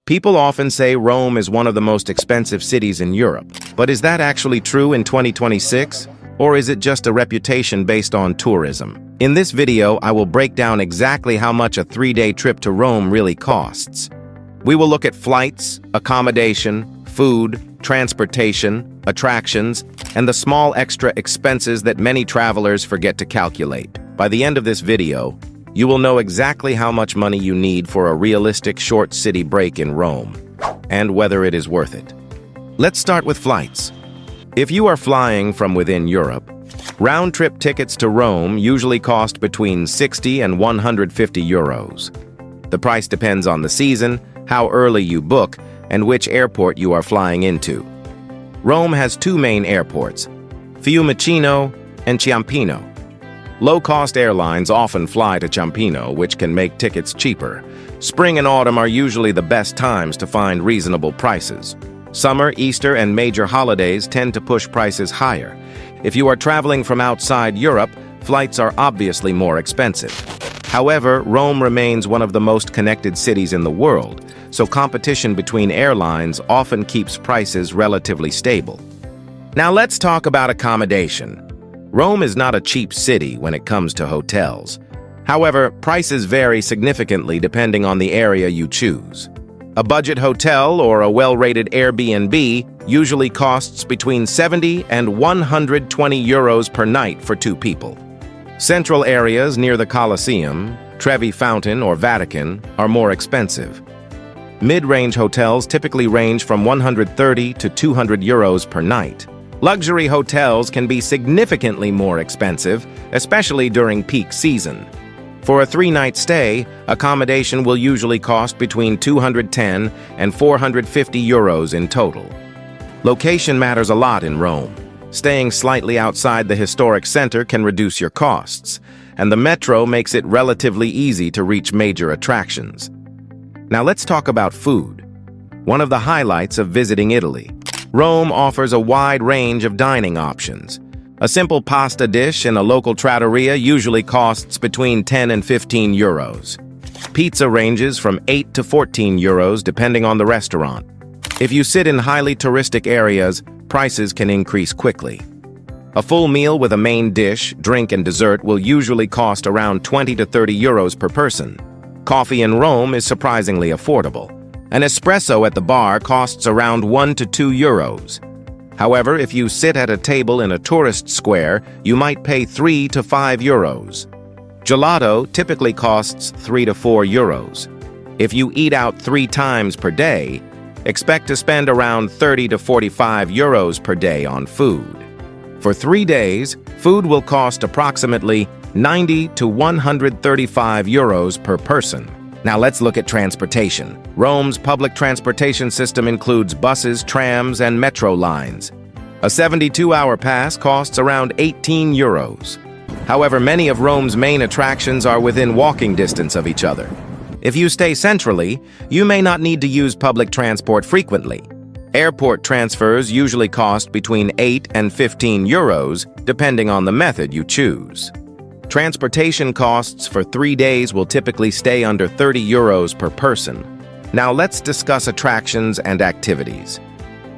People often say Rome is one of the most expensive cities in Europe. But is that actually true in 2026? Or is it just a reputation based on tourism? In this video, I will break down exactly how much a 3-day trip to Rome really costs. We will look at flights, accommodation, food, transportation, attractions, and the small extra expenses that many travelers forget to calculate. By the end of this video, you will know exactly how much money you need for a realistic short city break in Rome, and whether it is worth it. Let's start with flights. If you are flying from within Europe, round-trip tickets to Rome usually cost between 60 and 150 euros. The price depends on the season, how early you book, and which airport you are flying into. Rome has two main airports, Fiumicino and Ciampino. Low-cost airlines often fly to Ciampino, which can make tickets cheaper. Spring and autumn are usually the best times to find reasonable prices. Summer, Easter, and major holidays tend to push prices higher. If you are traveling from outside Europe, flights are obviously more expensive. However, Rome remains one of the most connected cities in the world, so competition between airlines often keeps prices relatively stable. Now let's talk about accommodation. Rome is not a cheap city when it comes to hotels. However, prices vary significantly depending on the area you choose. A budget hotel or a well-rated Airbnb usually costs between 70 and 120 euros per night for two people. Central areas near the Colosseum, Trevi Fountain, or Vatican are more expensive. Mid-range hotels typically range from 130 to 200 euros per night. Luxury hotels can be significantly more expensive, especially during peak season. For a 3-night stay, accommodation will usually cost between 210 and 450 euros in total. Location matters a lot in Rome. Staying slightly outside the historic center can reduce your costs, and the metro makes it relatively easy to reach major attractions. Now let's talk about food, one of the highlights of visiting Italy. Rome offers a wide range of dining options. A simple pasta dish in a local trattoria usually costs between 10 and 15 euros. Pizza ranges from 8 to 14 euros depending on the restaurant. If you sit in highly touristic areas, prices can increase quickly. A full meal with a main dish, drink, and dessert will usually cost around 20 to 30 euros per person. Coffee in Rome is surprisingly affordable. An espresso at the bar costs around 1 to 2 euros. However, if you sit at a table in a tourist square, you might pay 3 to 5 euros. Gelato typically costs 3 to 4 euros. If you eat out 3 times per day, expect to spend around 30 to 45 euros per day on food. For 3 days, food will cost approximately 90 to 135 euros per person. Now let's look at transportation. Rome's public transportation system includes buses, trams, and metro lines. A 72-hour pass costs around 18 euros. However, many of Rome's main attractions are within walking distance of each other. If you stay centrally, you may not need to use public transport frequently. Airport transfers usually cost between 8 and 15 euros, depending on the method you choose. Transportation costs for 3 days will typically stay under 30 euros per person. Now let's discuss attractions and activities.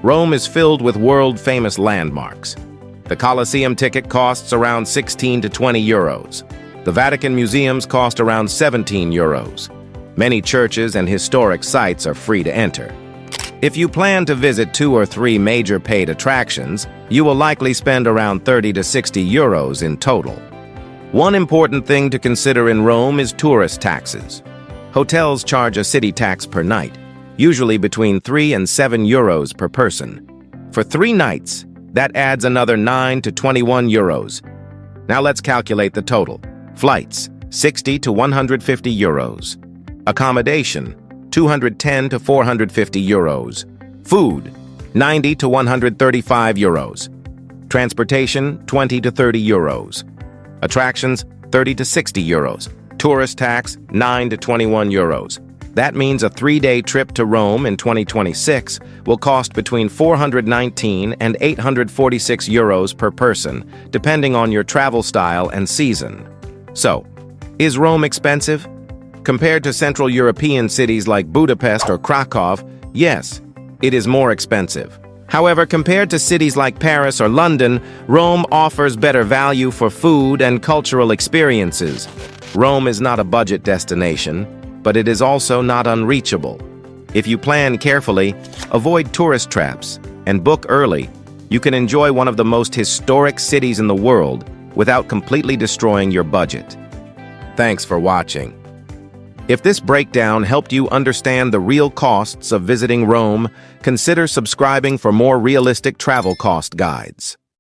Rome is filled with world-famous landmarks. The Colosseum ticket costs around 16 to 20 euros. The Vatican museums cost around 17 euros. Many churches and historic sites are free to enter. If you plan to visit 2 or 3 major paid attractions, you will likely spend around 30 to 60 euros in total. One important thing to consider in Rome is tourist taxes. Hotels charge a city tax per night, usually between 3 and 7 euros per person. For 3 nights, that adds another 9 to 21 euros. Now let's calculate the total. Flights, 60 to 150 euros. Accommodation, 210 to 450 euros. Food, 90 to 135 euros. Transportation, 20 to 30 euros. Attractions, 30 to 60 euros. Tourist tax, 9 to 21 euros. That means a 3-day trip to Rome in 2026 will cost between 419 and 846 euros per person, depending on your travel style and season. So, is Rome expensive? Compared to Central European cities like Budapest or Krakow, yes, it is more expensive. However, compared to cities like Paris or London, Rome offers better value for food and cultural experiences. Rome is not a budget destination, but it is also not unreachable. If you plan carefully, avoid tourist traps, and book early, you can enjoy one of the most historic cities in the world without completely destroying your budget. Thanks for watching. If this breakdown helped you understand the real costs of visiting Rome, consider subscribing for more realistic travel cost guides.